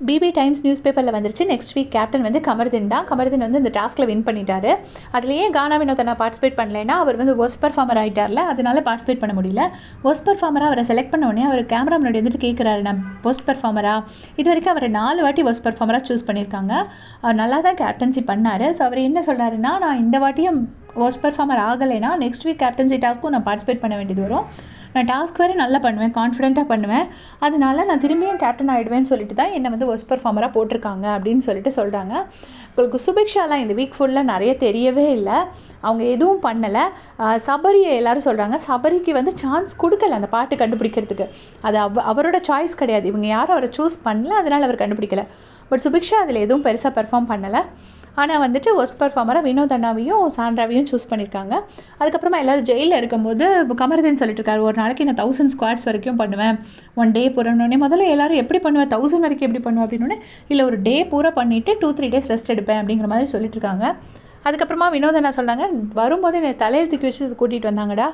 BP times news பேப்பரில் வந்துருச்சு. Next week captain வந்து கமருதீன் தான். கமருதீன் வந்து இந்த டாஸ்கில் வின் பண்ணிட்டாரு. அதுலேயே கானா வினோதனா பார்ட்டிசிபேட் பண்ணலைன்னா அவர் வந்து ஒர்ஸ்ட் பர்ஃபார்மர் ஆகிட்டார்ல, அதனால பார்ட்டிசிபேட் பண்ண முடியல. ஒர்ஸ்ட் பர்ஃபார்மராக அவரை செலக்ட் பண்ண உடனே அவர் கேமரா முன்னாடி வந்துட்டு கேட்குறாரு, நான் ஒர்ஸ்ட் பர்ஃபார்மரா? இது வரைக்கும் அவரை 4 வாட்டி ஒர்ஸ்ட் பர்ஃபார்மராக சூஸ் பண்ணியிருக்காங்க. அவர் நல்லா தான் கேப்டன்சி பண்ணார். ஸோ அவர் என்ன சொல்கிறாருன்னா, நான் இந்த வாட்டியும் ஒர்ஸ்ட் பர்ஃபார்மர் ஆகலைன்னா நெக்ஸ்ட் வீக் கேப்டன்சி டாஸ்க்கும் நான் பார்ட்டிசிபேட் பண்ண வேண்டியது வரும். நான் டாஸ்க் வேறு நல்லா பண்ணுவேன், கான்ஃபிடென்ட்டாக பண்ணுவேன், அதனால நான் திரும்பியும் கேப்டன் ஆகிடுவேன்னு சொல்லிட்டு தான் என்னை வந்து ஒர்ஸ்ட் பர்ஃபார்மராக போட்டிருக்காங்க அப்படின்னு சொல்லிட்டு சொல்கிறாங்க. உங்களுக்கு சுபிக்ஷாலாம் இந்த வீக் ஃபுல்லாக நிறைய தெரியவே இல்லை, அவங்க எதுவும் பண்ணலை. சபரியை எல்லோரும் சொல்கிறாங்க, சபரிக்கு வந்து சான்ஸ் கொடுக்கல அந்த பாட்டு கண்டுபிடிக்கிறதுக்கு. அது அவரோட சாய்ஸ் கிடையாது, இவங்க யாரும் அவரை சூஸ் பண்ணல, அதனால் அவர் கண்டுபிடிக்கல. பட் சுபிக்ஷா அதில் எதுவும் பெருசாக பெர்ஃபார்ம் பண்ணலை. ஆனால் வந்துட்டு ஒர்ஸ்ட் பர்ஃபார்மராக வினோத் அண்ணாவையும் சாண்ட்ராவையும் சூஸ் பண்ணியிருக்காங்க. அதுக்கப்புறமா எல்லோரும் ஜெயிலில் இருக்கும்போது கமருதீன் சொல்லிட்டு இருக்காரு, ஒரு நாளைக்கு நான் 1000 ஸ்குவாட்ஸ் வரைக்கும் பண்ணுவேன், 1 டே போகிறோன்னே. முதல்ல எல்லோரும் எப்படி பண்ணுவேன், 1000 வரைக்கும் எப்படி பண்ணுவேன் அப்படின்னோடனே, இல்லை ஒரு டே பூரா பண்ணிவிட்டு 2-3 டேஸ் ரெஸ்ட் எடுப்பேன் அப்படிங்கிற மாதிரி சொல்லிட்டு இருக்காங்க. அதுக்கப்புறமா வினோத் அண்ணா சொல்கிறாங்க, வரும்போது என்னை தலையில் தூக்கி வச்சு கூட்டிகிட்டு வந்தாங்கடா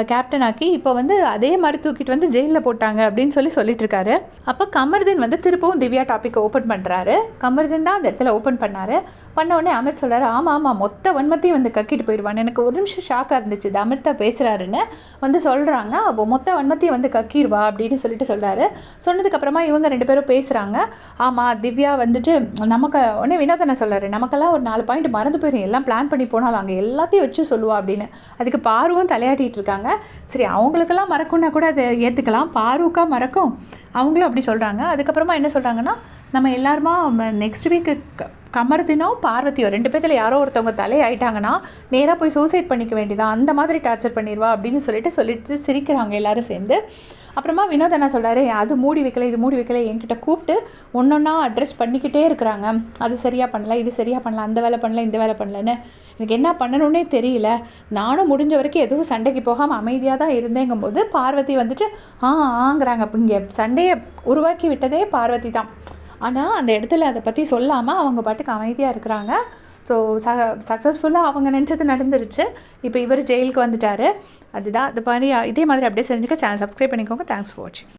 கேப்டன் ஆக்கி, இப்போ வந்து அதே மாதிரி தூக்கிட்டு வந்து ஜெயிலில் போட்டாங்க அப்படின்னு சொல்லிட்டு இருக்காரு. அப்போ கமருதீன் வந்து திருப்பவும் திவ்யா டாப்பிக்கை ஓப்பன் பண்ணுறாரு. கமருதீன் தான் அந்த இடத்துல ஓப்பன் பண்ணார். பண்ண உடனே அமித் சொல்கிறாரு, ஆமாம் மொத்த வன்மத்தையும் வந்து கக்கிட்டு போயிடுவான். எனக்கு ஒரு நிமிஷம் ஷாக்காக இருந்துச்சு, இது அமித் தான் பேசுகிறாருன்னு வந்து சொல்கிறாங்க. அப்போ மொத்த வன்மத்தையும் வந்து கக்கிடுவா அப்படின்னு சொல்லிட்டு சொல்கிறாரு. சொன்னதுக்கப்புறமா இவங்க 2 பேரும் பேசுகிறாங்க. ஆமாம் திவ்யா வந்துட்டு நமக்கு உடனே வினோதனை சொல்கிறாரு, நமக்கெல்லாம் ஒரு 4 பாயிண்ட் மறந்து போயிடும், எல்லாம் பிளான் பண்ணி போனாலும் அங்கே எல்லாத்தையும் வச்சு சொல்லுவா அப்படின்னு. அதுக்கு பார்வும் தலையாட்டிகிட்டு இருக்காங்க. சரி, அவங்களுக்கெல்லாம் மறக்கும்னா கூட அதை ஏற்றுக்கலாம், பாருக்கா மறக்கும், அவங்களும் அப்படி சொல்கிறாங்க. அதுக்கப்புறமா என்ன சொல்கிறாங்கன்னா, நம்ம எல்லாருமா நெக்ஸ்ட் வீக்கு கமருதீனோ பார்வதியோ 2 பேர்த்தில் யாரோ ஒருத்தவங்க தலையாயிட்டாங்கன்னா நேராக போய் சூசைட் பண்ணிக்க வேண்டியதான், அந்த மாதிரி டார்ச்சர் பண்ணிடுவா அப்படின்னு சொல்லிட்டு சிரிக்கிறாங்க எல்லாரும் சேர்ந்து. அப்புறமா வினோத் என்ன சொல்கிறாரு, அது மூடி வைக்கல, இது மூடி வைக்கல, என்கிட்ட கூப்பிட்டு ஒன்றொன்னா அட்ரஸ் பண்ணிக்கிட்டே இருக்கிறாங்க, அது சரியாக பண்ணல, இது சரியாக பண்ணல, அந்த வேலை பண்ணல, இந்த வேலை பண்ணலன்னு. எனக்கு என்ன பண்ணணுன்னே தெரியல. நானும் முடிஞ்ச வரைக்கும் எதுவும் சண்டைக்கு போகாமல் அமைதியாக தான் இருந்தேங்கும்போது பார்வதி வந்துட்டு ஆங்கிறாங்க. அப்போ இங்கே சண்டையை உருவாக்கி விட்டதே பார்வதி தான். ஆனால் அந்த இடத்துல அதை பற்றி சொல்லாமல் அவங்க பாட்டுக்கு அமைதியாக இருக்கிறாங்க. ஸோ சக்ஸஸ்ஃபுல்லாக அவங்க நினச்சது நடந்துருச்சு. இப்போ இவர் ஜெயிலுக்கு வந்துட்டார். அதுதான் அது மாதிரி இதே மாதிரி அப்படியே செஞ்சுக்க சேனல் சப்ஸ்கிரைப் பண்ணிக்கோங்க. தேங்க்ஸ் ஃபார் வாட்சிங்.